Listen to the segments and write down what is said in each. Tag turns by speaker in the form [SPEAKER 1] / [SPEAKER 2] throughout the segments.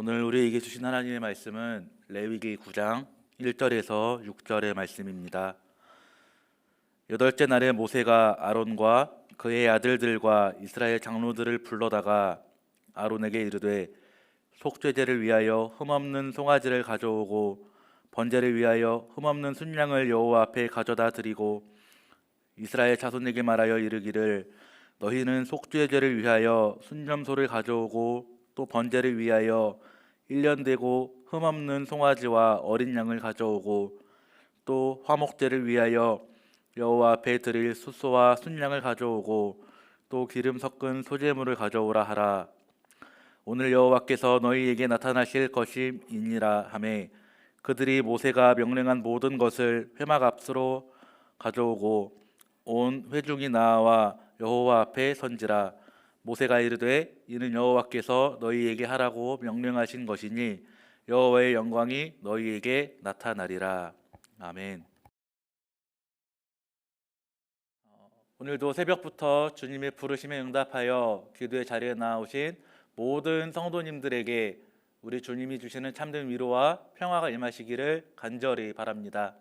[SPEAKER 1] 오늘 우리에게 주신 하나님의 말씀은 레위기 9장 1절에서 6절의 말씀입니다. 여덟째 날에 모세가 아론과 그의 아들들과 이스라엘 장로들을 불러다가 아론에게 이르되 속죄제를 위하여 흠없는 송아지를 가져오고 번제를 위하여 흠없는 순양을 여호와 앞에 가져다 드리고 이스라엘 자손에게 말하여 이르기를 너희는 속죄제를 위하여 순염소를 가져오고 또 번제를 위하여 1년 되고 흠없는 송아지와 어린 양을 가져오고 또 화목제를 위하여 여호와 앞에 드릴 숫소와 순양을 가져오고 또 기름 섞은 소제물을 가져오라 하라. 오늘 여호와께서 너희에게 나타나실 것임이니라 하매 그들이 모세가 명령한 모든 것을 회막 앞으로 가져오고 온 회중이 나와 여호와 앞에 선지라. 모세가 이르되 이는 여호와께서 너희에게 하라고 명령하신 것이니 여호와의 영광이 너희에게 나타나리라. 아멘. 오늘도 새벽부터 주님의 부르심에 응답하여 기도의 자리에 나오신 모든 성도님들에게 우리 주님이 주시는 참된 위로와 평화가 임하시기를 간절히 바랍니다.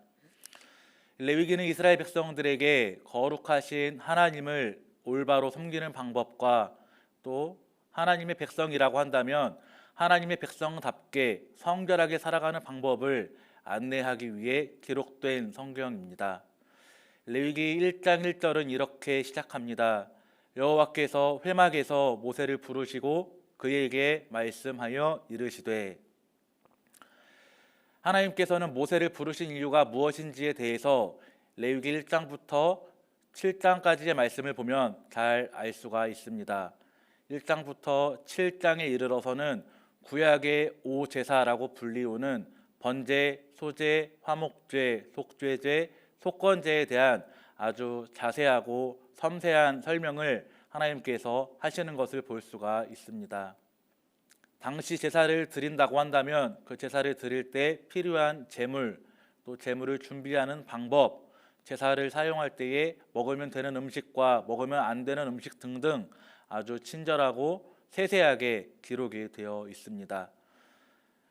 [SPEAKER 1] 레위기는 이스라엘 백성들에게 거룩하신 하나님을 올바로 섬기는 방법과 또 하나님의 백성이라고 한다면 하나님의 백성답게 성결하게 살아가는 방법을 안내하기 위해 기록된 성경입니다. 레위기 1장 1절은 이렇게 시작합니다. 여호와께서 회막에서 모세를 부르시고 그에게 말씀하여 이르시되. 하나님께서는 모세를 부르신 이유가 무엇인지에 대해서 레위기 1장부터 7장까지의 말씀을 보면 잘 알 수가 있습니다. 1장부터 7장에 이르러서는 구약의 5제사라고 불리우는 번제, 소제, 화목제, 속죄제, 속건제에 대한 아주 자세하고 섬세한 설명을 하나님께서 하시는 것을 볼 수가 있습니다. 당시 제사를 드린다고 한다면 그 제사를 드릴 때 필요한 제물, 또 제물을 준비하는 방법, 제사를 사용할 때에 먹으면 되는 음식과 먹으면 안 되는 음식 등등 아주 친절하고 세세하게 기록이 되어 있습니다.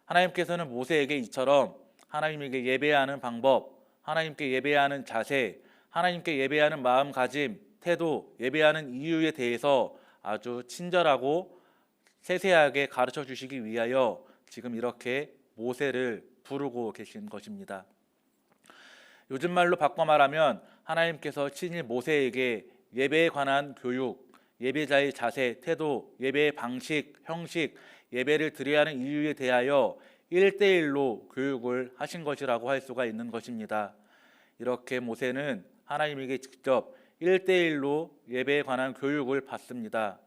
[SPEAKER 1] 하나님께서는 모세에게 이처럼 하나님에게 예배하는 방법, 하나님께 예배하는 자세, 하나님께 예배하는 마음가짐, 태도, 예배하는 이유에 대해서 아주 친절하고 세세하게 가르쳐 주시기 위하여 지금 이렇게 모세를 부르고 계신 것입니다. 요즘 말로 바꿔 말하면 하나님께서 친히 모세에게 예배에 관한 교육, 예배자의 자세, 태도, 예배의 방식, 형식, 예배를 드려야 하는 이유에 대하여 1대1로 교육을 하신 것이라고 할 수가 있는 것입니다. 이렇게 모세는 하나님에게 직접 1대1로 예배에 관한 교육을 받습니다.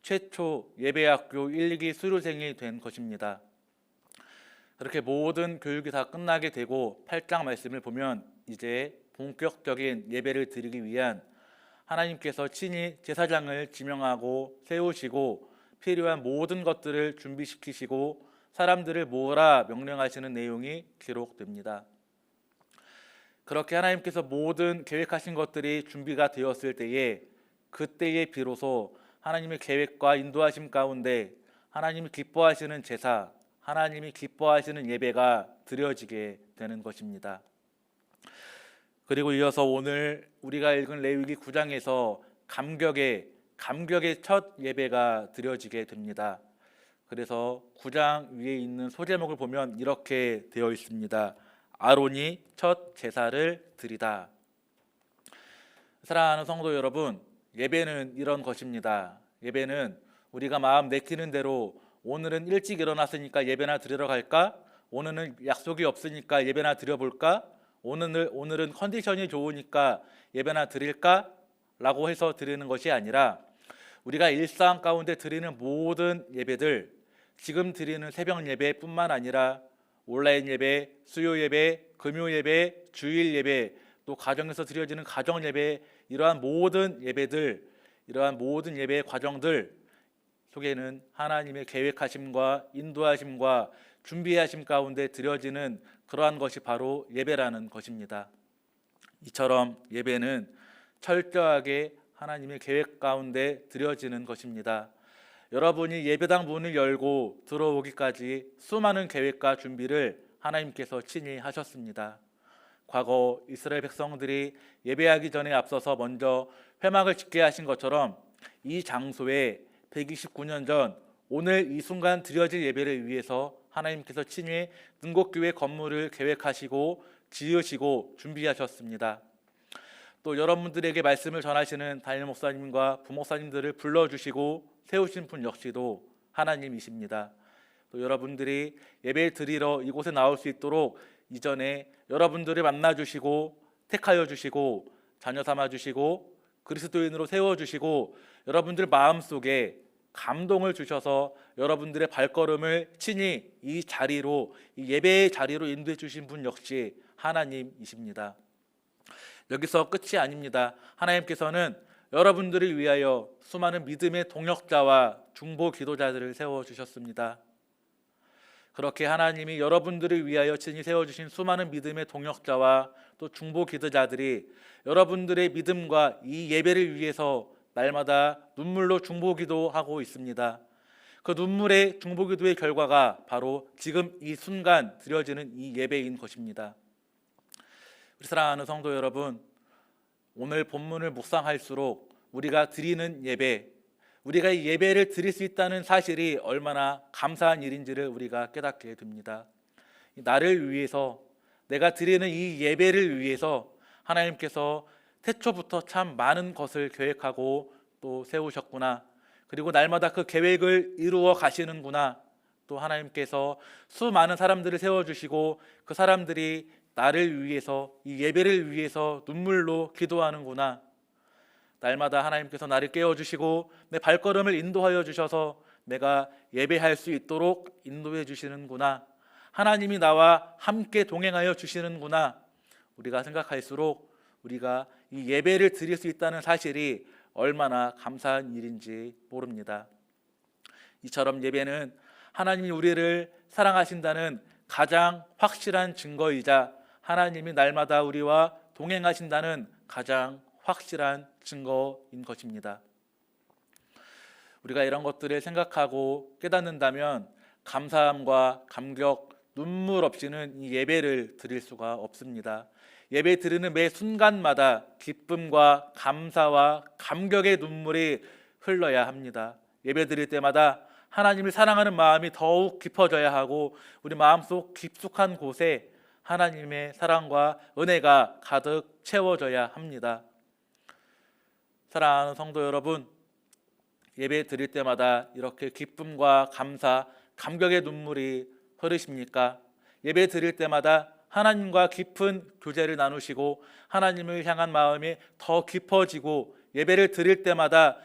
[SPEAKER 1] 최초 예배학교 1, 2기 수료생이 된 것입니다. 그렇게 모든 교육이 다 끝나게 되고 8장 말씀을 보면 이제 본격적인 예배를 드리기 위한 하나님께서 친히 제사장을 지명하고 세우시고 필요한 모든 것들을 준비시키시고 사람들을 모으라 명령하시는 내용이 기록됩니다. 그렇게 하나님께서 모든 계획하신 것들이 준비가 되었을 때에 그때에 비로소 하나님의 계획과 인도하심 가운데 하나님이 기뻐하시는 제사, 하나님이 기뻐하시는 예배가 드려지게 되는 것입니다. 그리고 이어서 오늘 우리가 읽은 레위기 9장에서 감격의 첫 예배가 드려지게 됩니다. 그래서 9장 위에 있는 소제목을 보면 이렇게 되어 있습니다. 아론이 첫 제사를 드리다. 사랑하는 성도 여러분, 예배는 이런 것입니다. 예배는 우리가 마음 내키는 대로 오늘은 일찍 일어났으니까 예배나 드리러 갈까? 오늘은 약속이 없으니까 예배나 드려볼까? 오늘은 컨디션이 좋으니까 예배나 드릴까? 라고 해서 드리는 것이 아니라 우리가 일상 가운데 드리는 모든 예배들, 지금 드리는 새벽 예배뿐만 아니라 온라인 예배, 수요 예배, 금요 예배, 주일 예배, 또 가정에서 드려지는 가정 예배, 이러한 모든 예배들, 이러한 모든 예배의 과정들 속에는 하나님의 계획하심과 인도하심과 준비하심 가운데 드려지는 그러한 것이 바로 예배라는 것입니다. 이처럼 예배는 철저하게 하나님의 계획 가운데 드려지는 것입니다. 여러분이 예배당 문을 열고 들어오기까지 수많은 계획과 준비를 하나님께서 친히 하셨습니다. 과거 이스라엘 백성들이 예배하기 전에 앞서서 먼저 회막을 짓게 하신 것처럼 이 장소에 129년 전 오늘 이 순간 드려질 예배를 위해서 하나님께서 친히 능곡교회 건물을 계획하시고 지으시고 준비하셨습니다. 또 여러분들에게 말씀을 전하시는 담임 목사님과 부목사님들을 불러주시고 세우신 분 역시도 하나님이십니다. 또 여러분들이 예배 드리러 이곳에 나올 수 있도록 이전에 여러분들을 만나주시고 택하여 주시고 자녀 삼아주시고 그리스도인으로 세워주시고 여러분들 마음속에 감동을 주셔서 여러분들의 발걸음을 친히 이 자리로, 이 예배의 자리로 인도해 주신 분 역시 하나님이십니다. 여기서 끝이 아닙니다. 하나님께서는 여러분들을 위하여 수많은 믿음의 동역자와 중보 기도자들을 세워주셨습니다. 그렇게 하나님이 여러분들을 위하여 친히 세워주신 수많은 믿음의 동역자와 또 중보 기도자들이 여러분들의 믿음과 이 예배를 위해서 날마다 눈물로 중보 기도하고 있습니다. 그 눈물의 중보 기도의 결과가 바로 지금 이 순간 드려지는 이 예배인 것입니다. 우리 사랑하는 성도 여러분, 오늘 본문을 묵상할수록 우리가 드리는 예배, 우리가 이 예배를 드릴 수 있다는 사실이 얼마나 감사한 일인지를 우리가 깨닫게 됩니다. 나를 위해서, 내가 드리는 이 예배를 위해서 하나님께서 태초부터 참 많은 것을 계획하고 또 세우셨구나. 그리고 날마다 그 계획을 이루어 가시는구나. 또 하나님께서 수많은 사람들을 세워주시고 그 사람들이 나를 위해서, 이 예배를 위해서 눈물로 기도하는구나. 날마다 하나님께서 나를 깨워주시고 내 발걸음을 인도하여 주셔서 내가 예배할 수 있도록 인도해 주시는구나. 하나님이 나와 함께 동행하여 주시는구나. 우리가 생각할수록 우리가 이 예배를 드릴 수 있다는 사실이 얼마나 감사한 일인지 모릅니다. 이처럼 예배는 하나님이 우리를 사랑하신다는 가장 확실한 증거이자 하나님이 날마다 우리와 동행하신다는 가장 확실한 증거인 것입니다. 우리가 이런 것들을 생각하고 깨닫는다면 감사함과 감격, 눈물 없이는 이 예배를 드릴 수가 없습니다. 예배 드리는 매 순간마다 기쁨과 감사와 감격의 눈물이 흘러야 합니다. 예배 드릴 때마다 하나님을 사랑하는 마음이 더욱 깊어져야 하고 우리 마음속 깊숙한 곳에 하나님의 사랑과 은혜가 가득 채워져야 합니다. 사랑하는 성도 여러분, 예배 드릴 때마다 이렇게 기쁨과 감사, 감격의 눈물이 흐르십니까? 예배 드릴 때마다 하나님과 깊은 교제를 나누시고 하나님을 향한 마음이 더 깊어지고 예배를 드릴 때마다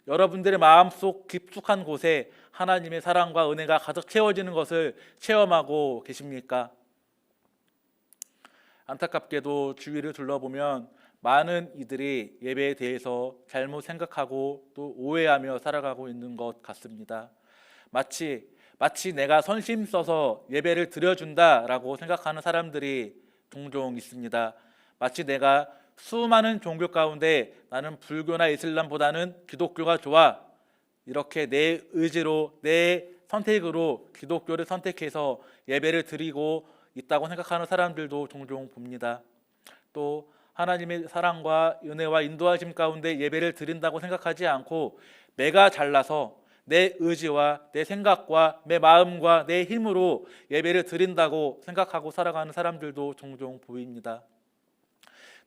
[SPEAKER 1] 여러분들의 마음속 깊숙한 곳에 하나님의 사랑과 은혜가 가득 채워지는 것을 체험하고 계십니까? 안타깝게도 주위를 둘러보면 많은 이들이 예배에 대해서 잘못 생각하고 또 오해하며 살아가고 있는 것 같습니다. 마치 내가 선심 써서 예배를 드려준다라고 생각하는 사람들이 종종 있습니다. 마치 내가 수많은 종교 가운데 나는 불교나 이슬람보다는 기독교가 좋아, 이렇게 내 의지로 내 선택으로 기독교를 선택해서 예배를 드리고 있다고 생각하는 사람들도 종종 봅니다. 또 하나님의 사랑과 은혜와 인도하심 가운데 예배를 드린다고 생각하지 않고 내가 잘나서 내 의지와 내 생각과 내 마음과 내 힘으로 예배를 드린다고 생각하고 살아가는 사람들도 종종 보입니다.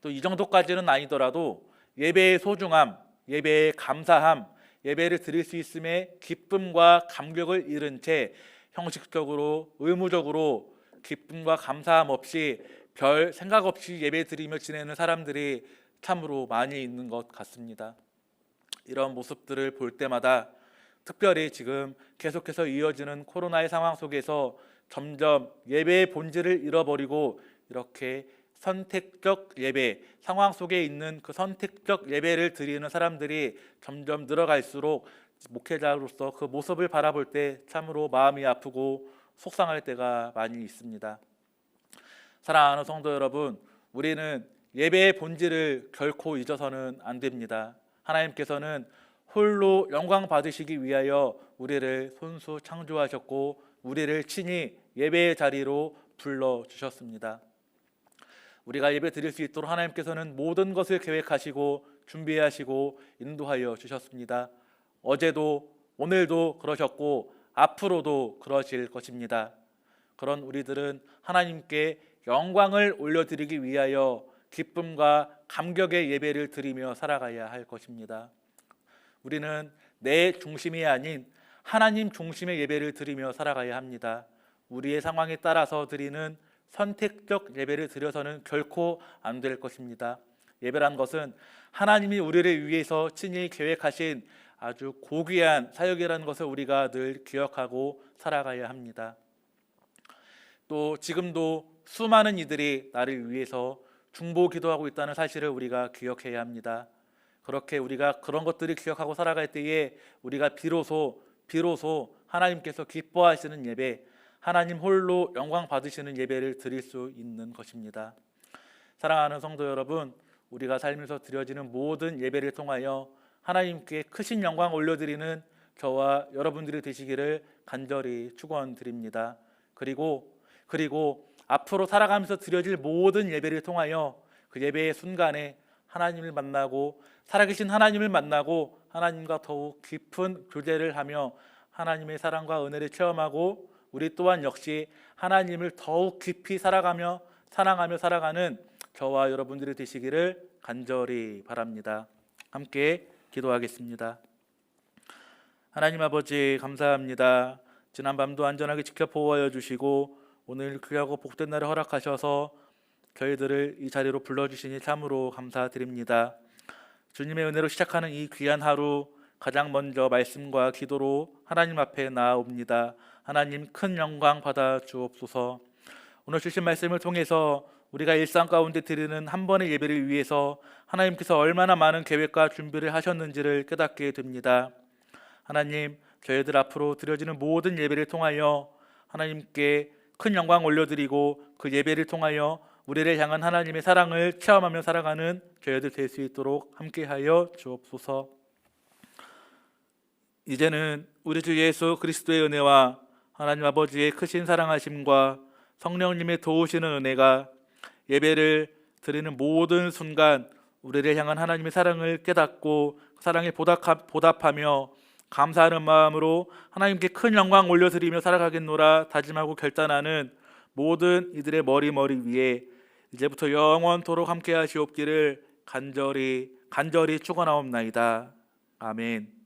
[SPEAKER 1] 또 이 정도까지는 아니더라도 예배의 소중함, 예배의 감사함, 예배를 드릴 수 있음에 기쁨과 감격을 잃은 채 형식적으로 의무적으로 기쁨과 감사함 없이 별 생각 없이 예배 드리며 지내는 사람들이 참으로 많이 있는 것 같습니다. 이런 모습들을 볼 때마다 특별히 지금 계속해서 이어지는 코로나의 상황 속에서 점점 예배의 본질을 잃어버리고 이렇게 선택적 예배, 상황 속에 있는 그 선택적 예배를 드리는 사람들이 점점 늘어갈수록 목회자로서 그 모습을 바라볼 때 참으로 마음이 아프고 속상할 때가 많이 있습니다. 사랑하는 성도 여러분, 우리는 예배의 본질을 결코 잊어서는 안 됩니다. 하나님께서는 홀로 영광 받으시기 위하여 우리를 손수 창조하셨고 우리를 친히 예배의 자리로 불러주셨습니다. 우리가 예배 드릴 수 있도록 하나님께서는 모든 것을 계획하시고 준비하시고 인도하여 주셨습니다. 어제도 오늘도 그러셨고 앞으로도 그러실 것입니다. 그런 우리들은 하나님께 영광을 올려드리기 위하여 기쁨과 감격의 예배를 드리며 살아가야 할 것입니다. 우리는 내 중심이 아닌 하나님 중심의 예배를 드리며 살아가야 합니다. 우리의 상황에 따라서 드리는 선택적 예배를 드려서는 결코 안 될 것입니다. 예배란 것은 하나님이 우리를 위해서 친히 계획하신 아주 고귀한 사역이라는 것을 우리가 늘 기억하고 살아가야 합니다. 또 지금도 수많은 이들이 나를 위해서 중보 기도하고 있다는 사실을 우리가 기억해야 합니다. 그렇게 우리가 그런 것들을 기억하고 살아갈 때에 우리가 비로소 하나님께서 기뻐하시는 예배, 하나님 홀로 영광 받으시는 예배를 드릴 수 있는 것입니다. 사랑하는 성도 여러분, 우리가 살면서 드려지는 모든 예배를 통하여 하나님께 크신 영광 올려드리는 저와 여러분들이 되시기를 간절히 축원드립니다. 그리고 앞으로 살아가면서 드려질 모든 예배를 통하여 그 예배의 순간에 하나님을 만나고 살아계신 하나님을 만나고 하나님과 더욱 깊은 교제를 하며 하나님의 사랑과 은혜를 체험하고 우리 또한 역시 하나님을 더욱 깊이 살아가며 사랑하며 살아가는 저와 여러분들이 되시기를 간절히 바랍니다. 함께 기도하겠습니다. 하나님 아버지 감사합니다. 지난밤도 안전하게 지켜 보호하여 주시고 오늘 귀하고 복된 날을 허락하셔서 저희들을 이 자리로 불러주시니 참으로 감사드립니다. 주님의 은혜로 시작하는 이 귀한 하루, 가장 먼저 말씀과 기도로 하나님 앞에 나아옵니다. 하나님, 큰 영광 받아 주옵소서. 오늘 주신 말씀을 통해서 우리가 일상 가운데 드리는 한 번의 예배를 위해서 하나님께서 얼마나 많은 계획과 준비를 하셨는지를 깨닫게 됩니다. 하나님, 저희들 앞으로 드려지는 모든 예배를 통하여 하나님께 큰 영광 올려드리고 그 예배를 통하여 우리를 향한 하나님의 사랑을 체험하며 살아가는 저희들 될 수 있도록 함께하여 주옵소서. 이제는 우리 주 예수 그리스도의 은혜와 하나님 아버지의 크신 사랑하심과 성령님의 도우시는 은혜가 예배를 드리는 모든 순간 우리를 향한 하나님의 사랑을 깨닫고 그 사랑에 보답하며 감사하는 마음으로 하나님께 큰 영광 올려드리며 살아가겠노라 다짐하고 결단하는 모든 이들의 머리 위에 이제부터 영원토록 함께 하시옵기를 간절히 축원하옵나이다. 아멘.